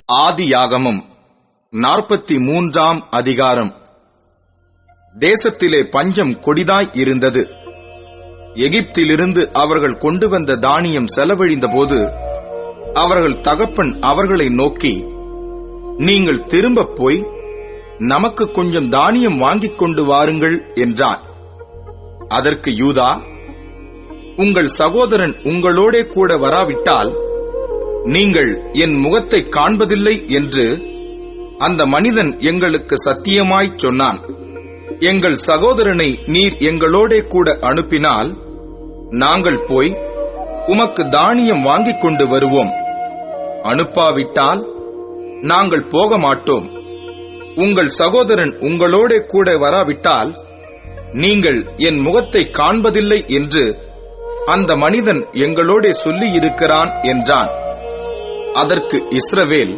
ஆதியாகமம் 43ஆம் அதிகாரம். தேசத்திலே பஞ்சம் கொடிதாய் இருந்தது. எகிப்திலிருந்து அவர்கள் கொண்டு வந்த தானியம் செலவழிந்தபோது அவர்கள் தகப்பன் அவர்களை நோக்கி, நீங்கள் திரும்பப் போய் நமக்கு கொஞ்சம் தானியம் வாங்கிக் கொண்டு வாருங்கள் என்றான். அதற்கு யூதா, உங்கள் சகோதரன் உங்களோடே கூட வராவிட்டால் நீங்கள் என் முகத்தை காண்பதில்லை என்று அந்த மனிதன் எங்களுக்கு சத்தியமாய்ச் சொன்னான். எங்கள் சகோதரனை நீர் எங்களோடே கூட அனுப்பினால் நாங்கள் போய் உமக்கு தானியம் வாங்கிக் கொண்டு வருவோம். அனுப்பாவிட்டால் நாங்கள் போக மாட்டோம். உங்கள் சகோதரன் உங்களோடே கூட வராவிட்டால் நீங்கள் என் முகத்தை காண்பதில்லை என்று அந்த மனிதன் எங்களோடே சொல்லியிருக்கிறான் என்றான். அதற்கு இஸ்ரவேல்,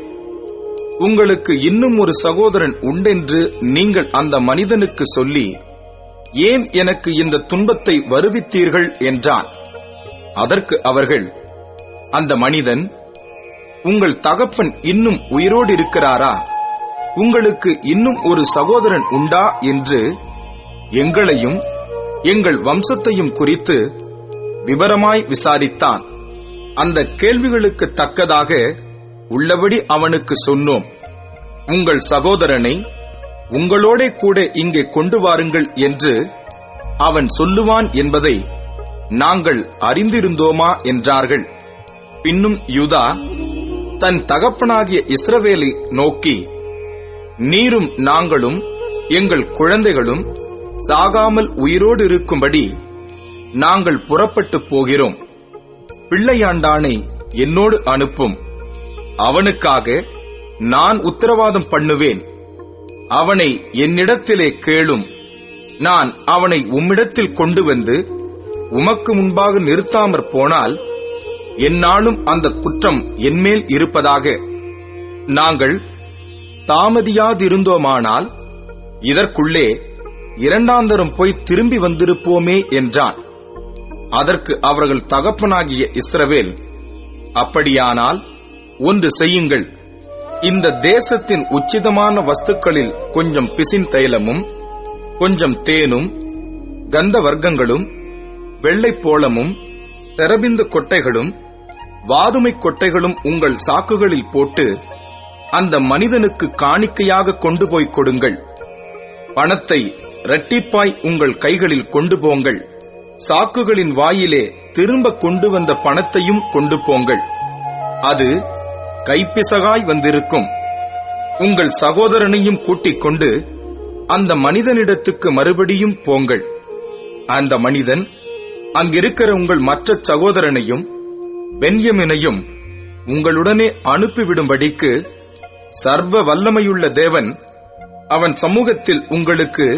உங்களுக்கு இன்னும் ஒரு சகோதரன் உண்டென்று நீங்கள் அந்த மனிதனுக்கு சொல்லி ஏன் எனக்கு இந்த துன்பத்தை வருவித்தீர்கள் என்றான். அதற்கு அவர்கள், அந்த மனிதன், உங்கள் தகப்பன் இன்னும் உயிரோடு இருக்கிறாரா? உங்களுக்கு இன்னும் ஒரு சகோதரன் உண்டா என்று எங்களையும் எங்கள் வம்சத்தையும் குறித்து விவரமாய் விசாரித்தான். அந்த கேள்விகளுக்கு தக்கதாக உள்ளபடி அவனுக்கு சொன்னோம். உங்கள் சகோதரனை உங்களோட கூட இங்கே கொண்டு வாருங்கள் என்று அவன் சொல்லுவான் என்பதை நாங்கள் அறிந்திருந்தோமா என்றார்கள். பின்னும் யூதா தன் தகப்பனாகிய இஸ்ரவேலை நோக்கி, நீரும் நாங்களும் எங்கள் குழந்தைகளும் சாகாமல் உயிரோடு இருக்கும்படி நாங்கள் புறப்பட்டு போகிறோம். பிள்ளையாண்டானை என்னோடு அனுப்பும். அவனுக்காக நான் உத்தரவாதம் பண்ணுவேன். அவனை என்னிடத்திலே கேளும். நான் அவனை உம்மிடத்தில் கொண்டு வந்து உமக்கு முன்பாக நிறுத்தாமற் போனால் எந்நாளும் அந்த குற்றம் என்மேல் இருப்பதாக. நாங்கள் தாமதியாதிருந்தோமானால் இதற்குள்ளே இரண்டாந்தரம் போய் திரும்பி வந்திருப்போமே என்றான். அதற்கு அவர்கள் தகப்பனாகிய இஸ்ரவேல், அப்படியானால் ஒன்று செய்யுங்கள். இந்த தேசத்தின் உச்சிதமான வஸ்துக்களில் கொஞ்சம் பிசின் தைலமும் கொஞ்சம் தேனும் கந்த வர்க்கங்களும் வெள்ளைப்போளமும் தெரபிந்து கொட்டைகளும் வாதுமை கொட்டைகளும் உங்கள் சாக்குகளில் போட்டு அந்த மனிதனுக்கு காணிக்கையாக கொண்டு போய் கொடுங்கள். பணத்தை இரட்டிப்பாய் உங்கள் கைகளில் கொண்டு போங்கள். சாக்குகளின் வாயிலே திரும்ப கொண்டு வந்த பணத்தையும் கொண்டு போங்கள். அது கைப்பிசகாய் வந்திருக்கும். உங்கள் சகோதரனையும் கூட்டிக் கொண்டு அந்த மனிதனிடத்துக்கு மறுபடியும் போங்கள். அந்த மனிதன் அங்கிருக்கிற உங்கள் மற்ற சகோதரனையும் பென்யமினையும் உங்களுடனே அனுப்பிவிடும்படிக்கு சர்வ வல்லமையுள்ள தேவன் அவன் சமூகத்தில் உங்களுக்கு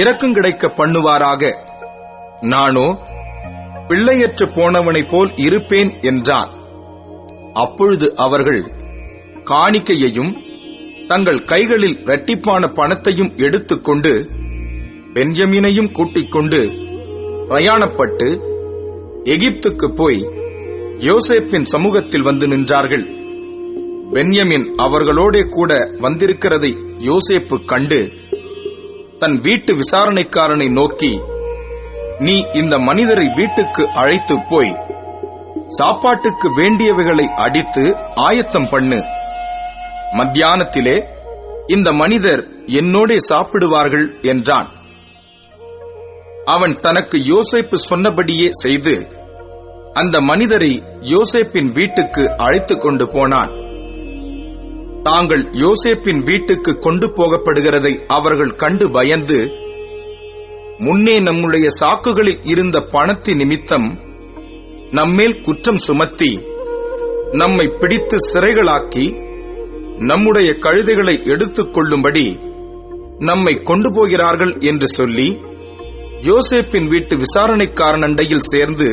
இரக்கம் கிடைக்க பண்ணுவாராக. நானோ பிள்ளையற்று போனவனைப் போல் இருப்பேன் என்றான். அப்பொழுது அவர்கள் காணிக்கையையும் தங்கள் கைகளில் இரட்டிப்பான பணத்தையும் எடுத்துக்கொண்டு பென்யமீனையும் கூட்டிக் கொண்டு பிரயாணப்பட்டு எகிப்துக்கு போய் யோசேப்பின் சமூகத்தில் வந்து நின்றார்கள். பென்யமீன் அவர்களோட கூட வந்திருக்கிறதை யோசேப்பு கண்டு தன் வீட்டு விசாரணைக்காரனை நோக்கி, நீ இந்த மனிதரை வீட்டுக்கு அழைத்து போய் சாப்பாட்டுக்கு வேண்டியவைகளை அடித்து ஆயத்தம் பண்ணு. மத்தியானத்திலே இந்த மனிதர் என்னோடே சாப்பிடுவார்கள் என்றான். அவன் தனக்கு யோசேப்பு சொன்னபடியே செய்து அந்த மனிதரை யோசேப்பின் வீட்டுக்கு அழைத்துக் கொண்டு போனான். தாங்கள் யோசேப்பின் வீட்டுக்கு கொண்டு போகப்படுகிறதை அவர்கள் கண்டு பயந்து, முன்னே நம்முடைய சாக்குகளில் இருந்த பணத்தின் நிமித்தம் நம்மேல் குற்றம் சுமத்தி நம்மை பிடித்து சிறைகளாக்கி நம்முடைய கழுதைகளை எடுத்துக் கொள்ளும்படி நம்மை கொண்டு போகிறார்கள் என்று சொல்லி யோசேப்பின் வீட்டு விசாரணைக்காரன் அண்டையில் சேர்ந்து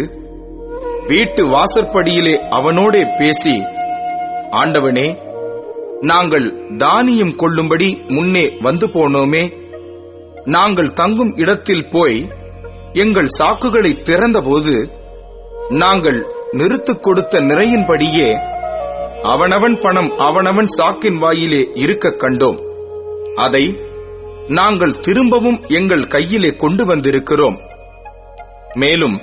வீட்டு வாசற்படியிலே அவனோடே பேசி, ஆண்டவனே, நாங்கள் தானியம் கொள்ளும்படி முன்னே வந்து போனோமே. நாங்கள் தங்கும் இடத்தில் போய் எங்கள் சாக்குகளை திறந்தபோது நாங்கள் நிறுத்துக் கொடுத்த நிறையின்படியே அவனவன் பணம் அவனவன் சாக்கின் வாயிலே இருக்க கண்டோம். அதை நாங்கள் திரும்பவும் எங்கள் கையிலே கொண்டு வந்திருக்கிறோம். மேலும்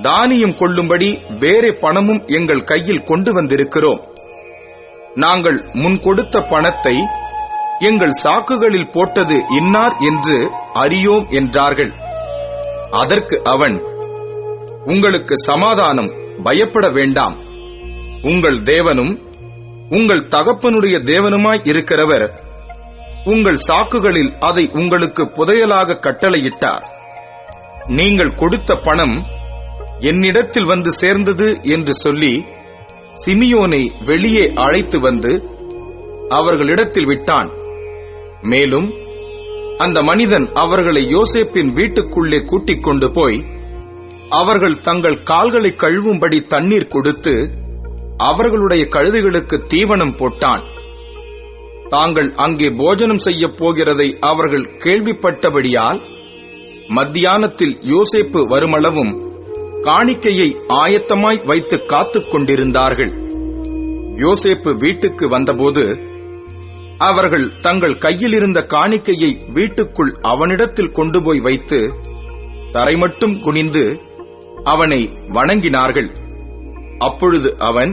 தானியம் கொள்ளும்படி வேறே பணமும் எங்கள் கையில் கொண்டு வந்திருக்கிறோம். நாங்கள் முன் கொடுத்த பணத்தை எங்கள் சாக்குகளில் போட்டது இன்னார் என்று அறியோம் என்றார்கள். அதற்கு அவன், உங்களுக்கு சமாதானம், பயப்பட வேண்டாம். உங்கள் தேவனும் உங்கள் தகப்பனுடைய தேவனுமாய் இருக்கிறவர் உங்கள் சாக்குகளில் அதை உங்களுக்கு புதையலாக கட்டளையிட்டார். நீங்கள் கொடுத்த பணம் என்னிடத்தில் வந்து சேர்ந்தது என்று சொல்லி சிமியோனை வெளியே அழைத்து வந்து அவர்களிடத்தில் விட்டான். மேலும் அந்த மனிதன் அவர்களை யோசேப்பின் வீட்டுக்குள்ளே கூட்டிக் கொண்டு போய் அவர்கள் தங்கள் கால்களை கழுவும்படி தண்ணீர் கொடுத்து அவர்களுடைய கழுதைகளுக்கு தீவனம் போட்டான். தாங்கள் அங்கே போஜனம் செய்யப் போகிறதை அவர்கள் கேள்விப்பட்டபடியால் மத்தியானத்தில் யோசேப்பு வருமளவும் காணிக்கையை ஆயத்தமாய் வைத்து காத்துக் கொண்டிருந்தார்கள். யோசேப்பு வீட்டுக்கு வந்தபோது அவர்கள் தங்கள் கையில் இருந்த காணிக்கையை வீட்டுக்குள் அவனிடத்தில் கொண்டு போய் வைத்து தரைமட்டும் குனிந்து அவனை வணங்கினார்கள். அப்பொழுது அவன்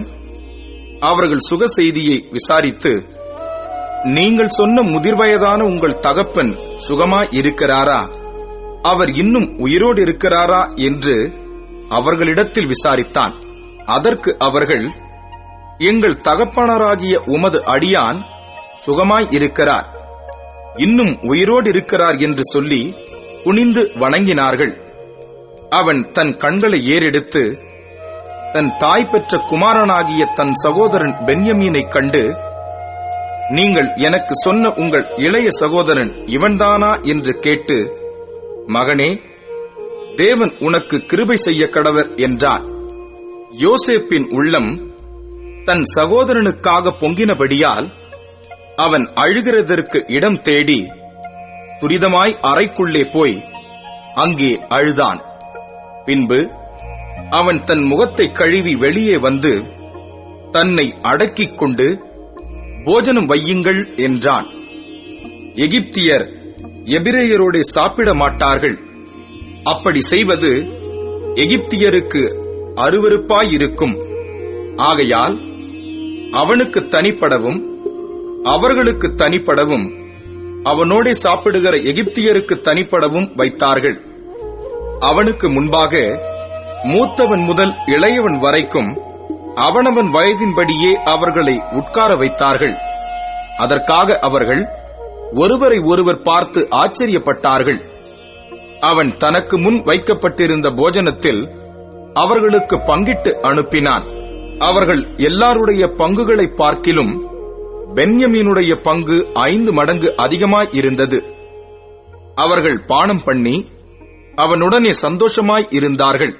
அவர்கள் சுக செய்தியை விசாரித்து, நீங்கள் சொன்ன முதிர்வயதான உங்கள் தகப்பன் சுகமாய் இருக்கிறாரா? அவர் இன்னும் உயிரோடு இருக்கிறாரா என்று அவர்களிடத்தில் விசாரித்தான். அதற்கு அவர்கள், எங்கள் தகப்பனாராகிய உமது அடியான் சுகமாய் இருக்கிறார், இன்னும் உயிரோடு இருக்கிறார் என்று சொல்லி குனிந்து வணங்கினார்கள். அவன் தன் கண்களை ஏறெடுத்து தன் தாய் பெற்ற குமாரனாகிய தன் சகோதரன் பென்யமீனைக் கண்டு, நீங்கள் எனக்கு சொன்ன உங்கள் இளைய சகோதரன் இவன்தானா என்று கேட்டு, மகனே, தேவன் உனக்கு கிருபை செய்ய கடவர் என்றான். யோசேப்பின் உள்ளம் தன் சகோதரனுக்காக பொங்கினபடியால் அவன் அழுகிறதற்கு இடம் தேடி துரிதமாய் அறைக்குள்ளே போய் அங்கே அழுதான். பின்பு அவன் தன் முகத்தை கழுவி வெளியே வந்து தன்னை அடக்கிக் கொண்டு, போஜனம் வையுங்கள் என்றான். எகிப்தியர் எபிரேயரோடே சாப்பிட மாட்டார்கள். அப்படி செய்வது எகிப்தியருக்கு அருவருப்பாயிருக்கும். ஆகையால் அவனுக்கு தனிப்படவும் அவர்களுக்கு தனிப்படவும் அவனோடே சாப்பிடுகிற எகிப்தியருக்கு தனிப்படவும் வைத்தார்கள். அவனுக்கு முன்பாக மூத்தவன் முதல் இளையவன் வரைக்கும் அவனவன் வயதின்படியே அவர்களை உட்கார வைத்தார்கள். அதற்காக அவர்கள் ஒருவரை ஒருவர் பார்த்து ஆச்சரியப்பட்டார்கள். அவன் தனக்கு முன் வைக்கப்பட்டிருந்த போஜனத்தில் அவர்களுக்கு பங்கிட்டு அனுப்பினான். அவர்கள் எல்லாருடைய பங்குகளை பார்க்கிலும் பென்யமீனுடைய பங்கு 5 மடங்கு அதிகமாய் இருந்தது. அவர்கள் பானம் பண்ணி அவனுடனே சந்தோஷமாய் இருந்தார்கள்.